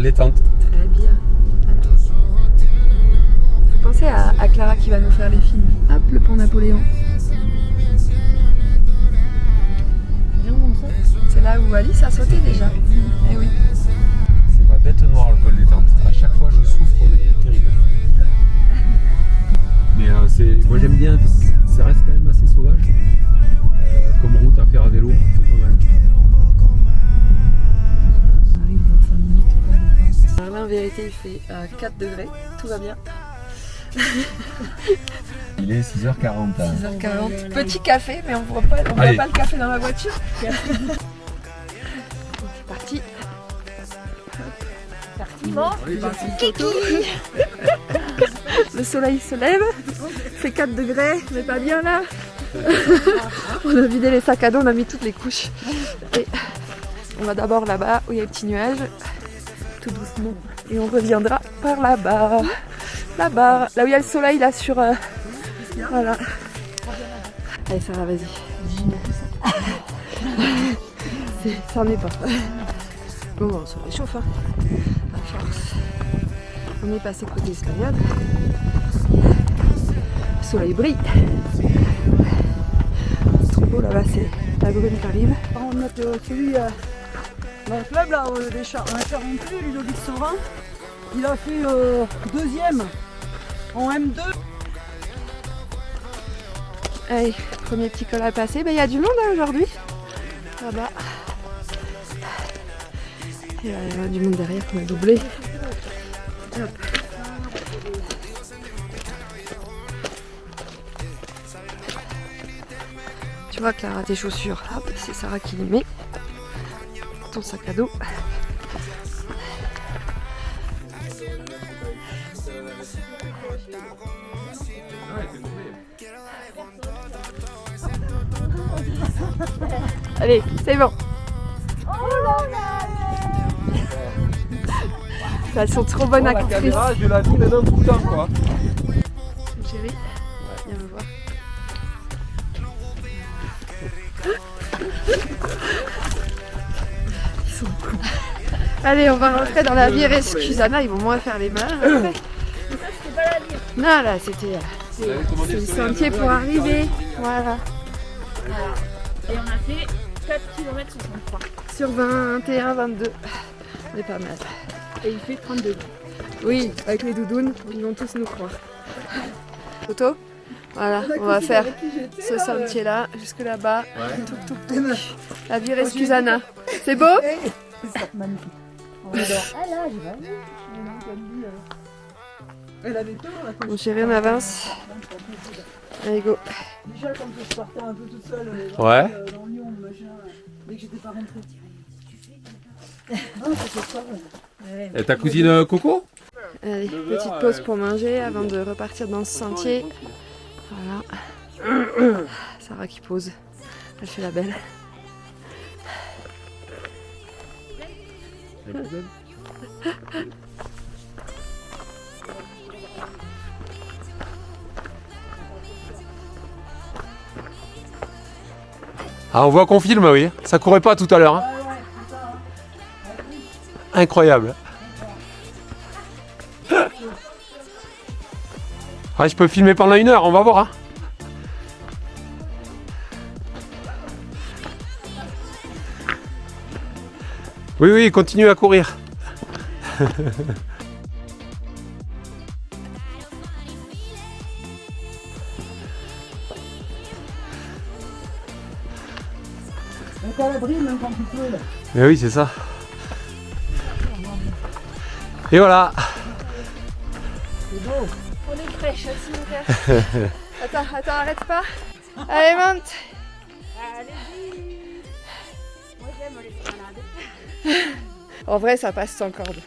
détente. Très bien. Faut penser à Clara qui va nous faire les films. Hop, le pont Napoléon. C'est là où Alice a sauté déjà. Eh oui. C'est ma bête noire le col détente. À chaque fois je souffre, mais terrible. Mais moi j'aime bien parce que ça reste quand même assez sauvage. Comme route à faire à vélo, c'est pas mal. Alors là en vérité il fait 4 degrés, tout va bien. Il est 6h40. 6h40. Petit café, mais on voit pas le café dans la voiture. C'est parti. Bon, le soleil se lève, il fait 4 degrés, on n'est pas bien là. On a vidé les sacs à dos, on a mis toutes les couches. Et on va d'abord là-bas où il y a les petits nuages, tout doucement. Et on reviendra par là-bas. Là-bas, là où il y a le soleil, là sur... voilà. Allez Sarah, vas-y. Ça en est pas. Bon, on se réchauffe, hein. À force. On est passé côté espagnol. Le soleil brille. C'est trop beau là-bas, c'est la brune qui arrive. On note celui dans le club là, des interrompus, Ludovic Saurin. Il a fait deuxième en M2. Allez, premier petit col à passer. Il y a du monde hein, aujourd'hui. Là-bas. Il y a du monde derrière qu'on a doublé. Hop. Tu vois Clara, tes chaussures, hop, c'est Sarah qui les met. Ton sac à dos. Allez, c'est bon. Elles sont trop bonnes actrices. La caméra, je la vis maintenant tout le temps quoi. Chérie, viens me voir. Ils sont cons. Allez, on va rentrer dans la Virée Cusana, ils vont moins faire les mains. Ça, c'était pas la vie. Non, là, c'était le sentier pour arriver. Voilà. Et on a fait 4 km 63. Sur 21, 22. On est pas mal. Et il fait 32. Oui, avec les doudounes, ils vont tous nous croire. Photo. Voilà, on va faire ce sentier-là, jusque là-bas. La Virée Cusana. C'est beau? C'est magnifique. On adore. Ah là, j'ai pas vu. Elle avait peur là. Mon chéri, on avance. Allez, go. Déjà quand je partais un peu toute seule Ouais. dans Lyon, machin, dès que j'étais pas rentrée. Non, c'était pas bon. Et ta cousine Coco? Allez, petite pause pour manger avant de repartir dans ce sentier. Voilà. Sarah qui pose. Elle fait la belle. Ah on voit qu'on filme oui. Ça courait pas tout à l'heure. Hein. Incroyable. Ah, je peux filmer pendant 1 heure, on va voir. Hein. Oui, oui, continue à courir. On est à l'abri même quand il pleut là. Mais oui, c'est ça. Et voilà. C'est beau. On est fraîche aussi, mon frère. Attends, arrête pas. Allez, monte. Allez-y. Moi, j'aime les escalades. En vrai, ça passe sans corde.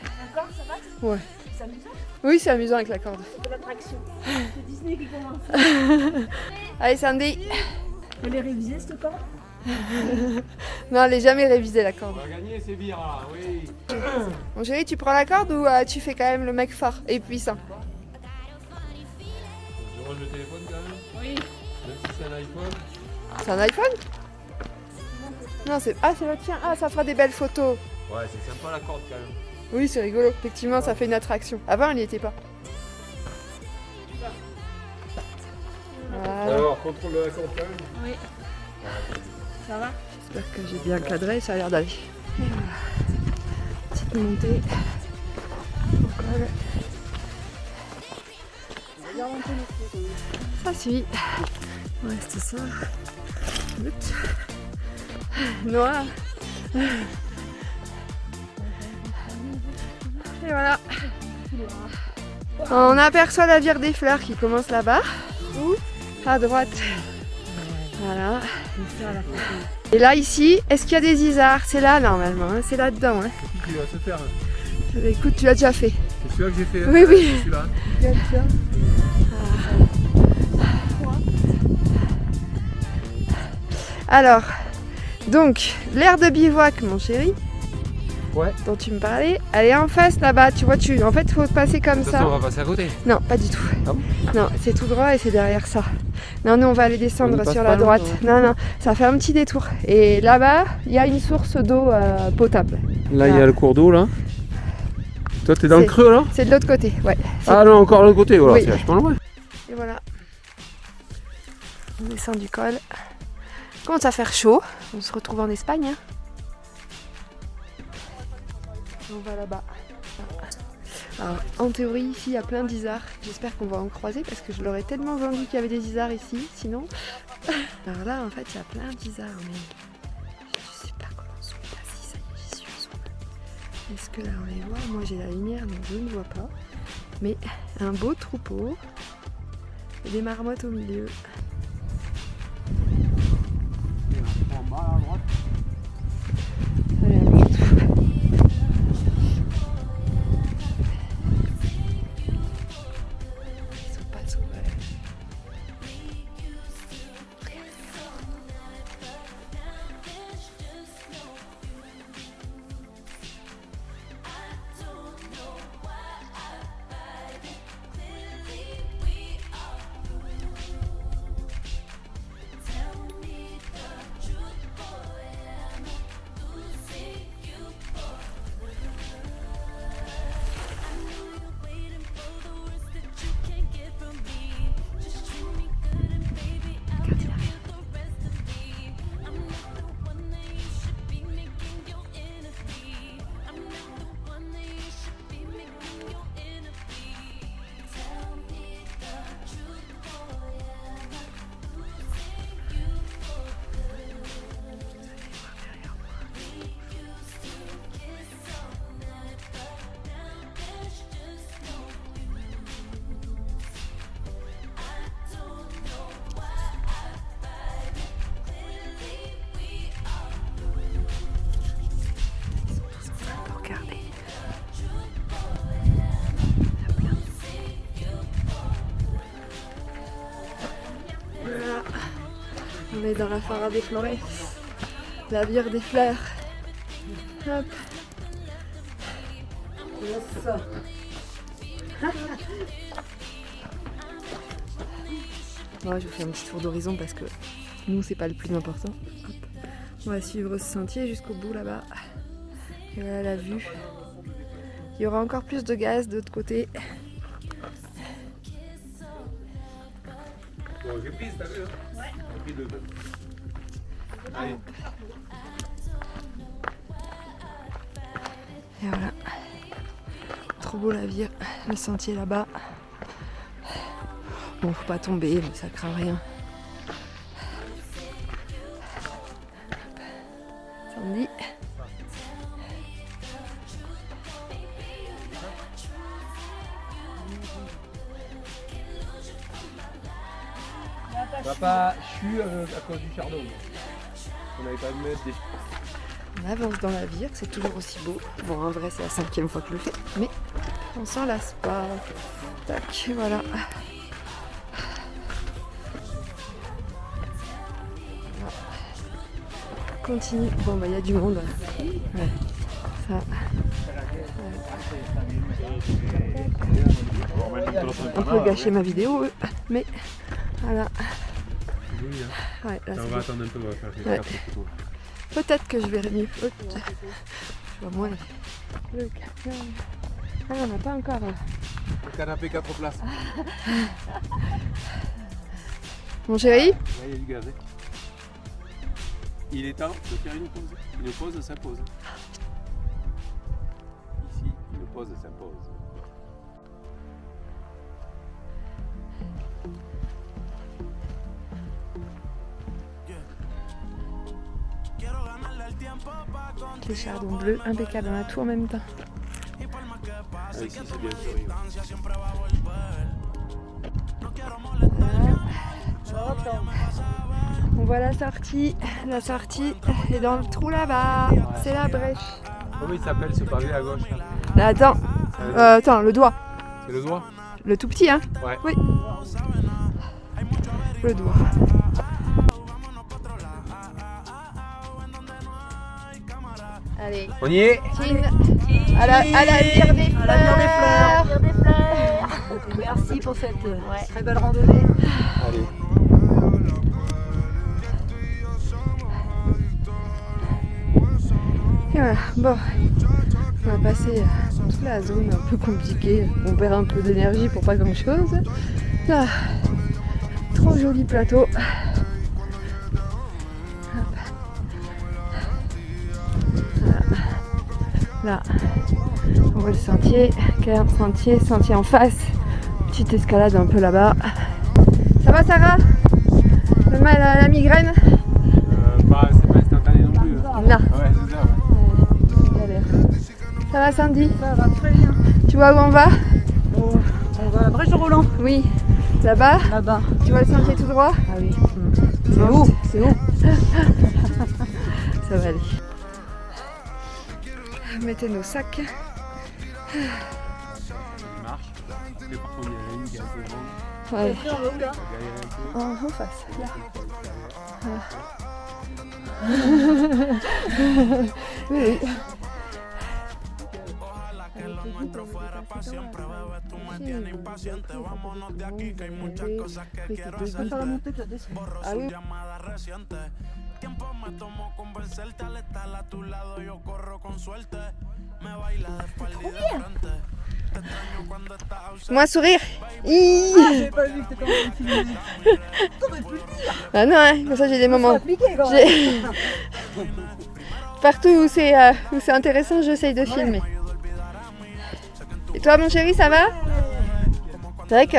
D'accord, ça va? Ouais. C'est amusant. Oui, c'est amusant avec la corde. C'est de l'attraction. C'est Disney qui commence. Allez, Sandy. Elle est révisée, cette corde? Non, elle n'est jamais révisée, la corde. On va gagner ces bières là, oui. Mon chéri, tu prends la corde ou tu fais quand même le mec fort et puissant? Je range le téléphone quand même. Oui. Même si c'est un iPhone. C'est un iPhone? Non, c'est... Ah, c'est le tien. Ah, ça fera des belles photos. Ouais, c'est sympa la corde quand même. Oui, c'est rigolo. Effectivement, ça fait une attraction. Avant, elle n'y était pas. Voilà. Alors, contrôle de la corde quand même. Oui. Ça va? J'espère que j'ai bien cadré, ça a l'air d'aller. Voilà. Petite montée. Au col. Ça suit. Ouais, c'était ça. Oups. Noir. Et voilà. On aperçoit la Vire des Fleurs qui commence là-bas. À droite. Voilà. Et là, ici, est-ce qu'il y a des isards? C'est là, normalement. Hein. C'est là-dedans. Hein. Tu vas se faire. Bah, écoute, tu l'as déjà fait. C'est celui-là que j'ai fait. Oui, oui. Celui-là. Alors, donc, l'aire de bivouac, mon chéri, Ouais. dont tu me parlais, elle est en face là-bas. Tu vois, en fait, il faut passer comme De toute ça. façon, on va passer à côté. Non, pas du tout. Ah bon? Non, c'est tout droit et c'est derrière ça. Non, nous, on va aller On descendre y passe sur pas, la non, droite. ouais. Non, non, ça fait un petit détour. Et là-bas, il y a une source d'eau potable. Là, il y a le cours d'eau là. Toi, t'es dans le C'est- creux là? C'est de l'autre côté, ouais. C'est- Ah non, encore l'autre côté, voilà, Oui. c'est vachement loin. Et voilà. On descend du col. Il commence à faire chaud. On se retrouve en Espagne. Hein. On va là-bas. Alors, en théorie, ici, il y a plein d'isards. J'espère qu'on va en croiser parce que je leur ai tellement vendu qu'il y avait des isards ici. Sinon. Alors là, en fait, il y a plein d'isards. Mais je sais pas comment ils sont là. Si, ça y est, j'y suis. Ils sont là. Est-ce que là, on les voit? Moi, j'ai la lumière, donc je ne vois pas. Mais un beau troupeau. Et des marmottes au milieu. Allez, un peu tout. Ils sont pas sauvages. Regardez. Voilà. On est dans la Fara des Flores, la Vire des Fleurs. Hop. Moi, je fais un petit tour d'horizon parce que nous, c'est pas le plus important. Hop. On va suivre ce sentier jusqu'au bout là-bas. Et voilà la vue. Il y aura encore plus de gaz de l'autre côté. Bon, j'ai pris, t'as vu? Ouais. J'ai pris deux. Allez. Et voilà. Trop beau la Vire, le sentier là-bas. Bon, faut pas tomber, mais ça craint rien. Sandy. Papa, je suis à cause du chardon. On n'avait pas de mettre des... On avance dans la Vire, c'est toujours aussi beau. Bon, en vrai, c'est la 5e fois que je le fais, mais on s'en lasse pas. Tac, voilà. Continue. Bon, bah, il y a du monde. Ouais. Ça. Un peu gâché ma vidéo, mais voilà. C'est joli, hein. Ouais, là, On c'est va beau. attendre un peu, on va faire Ouais. quelques photos. Peut-être que je verrai mieux. vois moins. Le camion. Ah, on n'a pas encore. Le canapé 4 places. Mon chéri? Là, il y a du gaz. Il est temps de faire une pause. Une pause s'impose. Ici, une pause s'impose. Les chardons bleus, impeccable, on a tout en même temps. Ah, ici, c'est bien sûr. On voit la sortie est dans le trou là-bas, c'est la brèche. Comment il s'appelle ce pavé à gauche là? Là, attends, le doigt, C'est le doigt? le tout petit hein? Ouais. Oui. Le doigt. Allez, On y est? Tine, à la bière des fleurs. À la bière des fleurs. Bière des fleurs. Merci pour cette très belle randonnée. Allez. Et voilà, bon, on va passer toute la zone un peu compliquée. On perd un peu d'énergie pour pas grand chose. Là, trop joli plateau. Hop. Voilà. Là, on voit le sentier, sentier en face. Petite escalade un peu là-bas. Ça va Sarah? Le mal à la migraine? Bah, c'est pas instantané non plus. Hein. Non. Ouais, c'est ça. Ouais. Galère. Ça va Sandy? Ça va très bien. Tu vois où on va? On va à la Brèche de Roland. Oui. Là-bas? Là-bas. Tu vois le sentier tout droit? Ah oui. C'est haut, c'est haut. Ça va aller. Mettez nos sacs. Il marche. Après, par contre, il y a la ligne qui est un peu grande. Ouais. On va où là? On va galérer un peu. En face, là. Oui, oui. Je préfère la montée que la descente. Ah oui. Moi sourire. J'ai pas vu que t'étais en train de filmer. T'aurais pu le dire. Ah non, hein, comme ça j'ai des moments. Appliqué quand même. J'ai- Partout où c'est intéressant, j'essaye de filmer. Et toi, mon chéri, ça va? C'est vrai que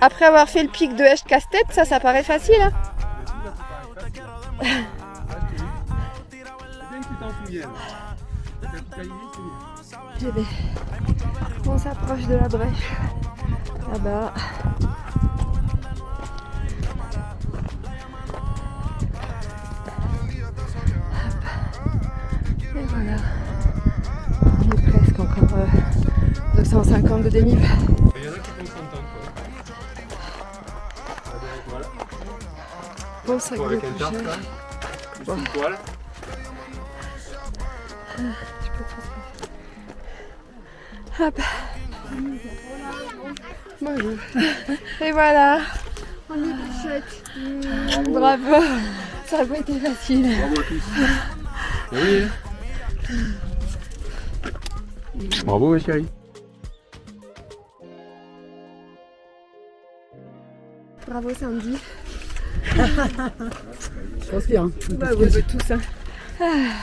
après avoir fait le pic de Esch Casse-Tête, ça paraît facile. Hein? C'est bien que tu t'en souviennes. Quand tu t'as c'est bien. Eh bien, on s'approche de la brèche. Là-bas. Et voilà. On est presque encore 250 de dénivelé. Il y en a qui sont contents. Voilà. Bon sac Bon, de avec un tarp couchage. là. Juste une toile. Hop. Bonjour. Et voilà. On est couchette. Bravo. Ça n'a pas été facile. Bravo à tous. Oui. Bravo, chérie. Bravo Sandy. Je transpire. Hein. Bah oui, bah, tout ça.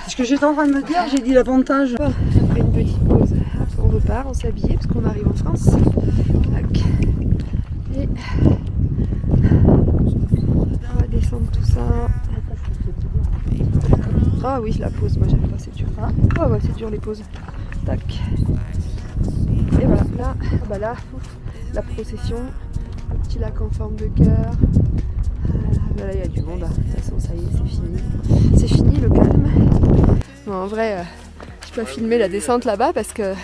C'est ce que j'étais en train de me dire, j'ai dit l'avantage. Bon, après une petite pause, on repart, on s'habille parce qu'on arrive en France. Tac. Et on va descendre tout ça. Ah oui, la pause, moi j'aime pas, c'est dur. Ah ouais, c'est dur les pauses. Tac. Et voilà, là, ah bah là, la procession, le petit lac en forme de cœur. Là, il y a du monde, de toute façon, ça y est, c'est fini. C'est fini le calme. Non, en vrai, je peux filmer la descente là-bas parce que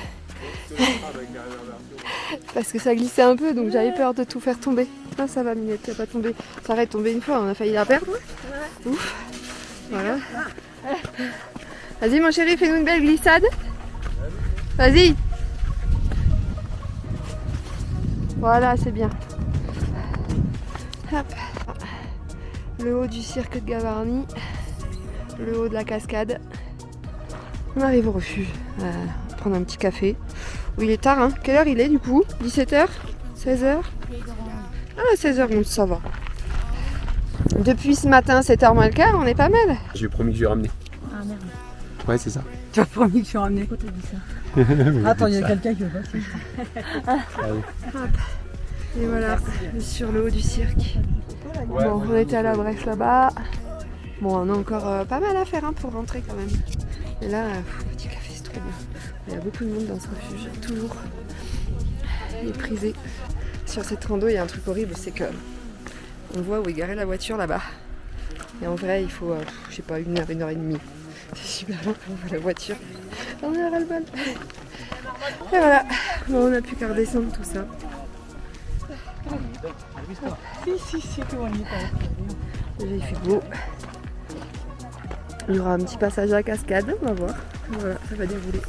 ça glissait un peu, donc j'avais peur de tout faire tomber. Ah, ça va, Minette, tu vas pas tomber. Ça aurait tombé une fois, on a failli la perdre. Ouf. Voilà. Vas-y, mon chéri, fais-nous une belle glissade. Vas-y. Voilà, c'est bien. Hop. Le haut du cirque de Gavarnie, le haut de la cascade. On arrive au refuge, prendre un petit café. Oui, il est tard, hein. Quelle heure il est du coup? 17h? 16h? Ah, 16h, ça va. Depuis ce matin, 7h moins le quart, on est pas mal. J'ai promis que je vais ramener. Ah merde. Ouais, c'est ça. Tu as promis que tu ramenais. Pourquoi t'as dit ça? Attends, il y a quelqu'un qui veut passer. Et voilà, sur le haut du cirque. Bon, on était à la brèche là-bas. Bon, on a encore pas mal à faire hein, pour rentrer quand même. Et là, petit café, c'est trop bien. Il y a beaucoup de monde dans ce refuge, toujours. Il est prisé. Sur cette rando, il y a un truc horrible, c'est que on voit où est garée la voiture là-bas. Et en vrai, il faut, je sais pas, 1 heure, 1 heure et demie. C'est super long quand on voit la voiture. On est à ras-le-bol. Et voilà, bon, on n'a plus qu'à redescendre tout ça. Si, tout on y est. Déjà, il fait beau. Il y aura un petit passage à cascade, on va voir. Voilà, ça va dérouler.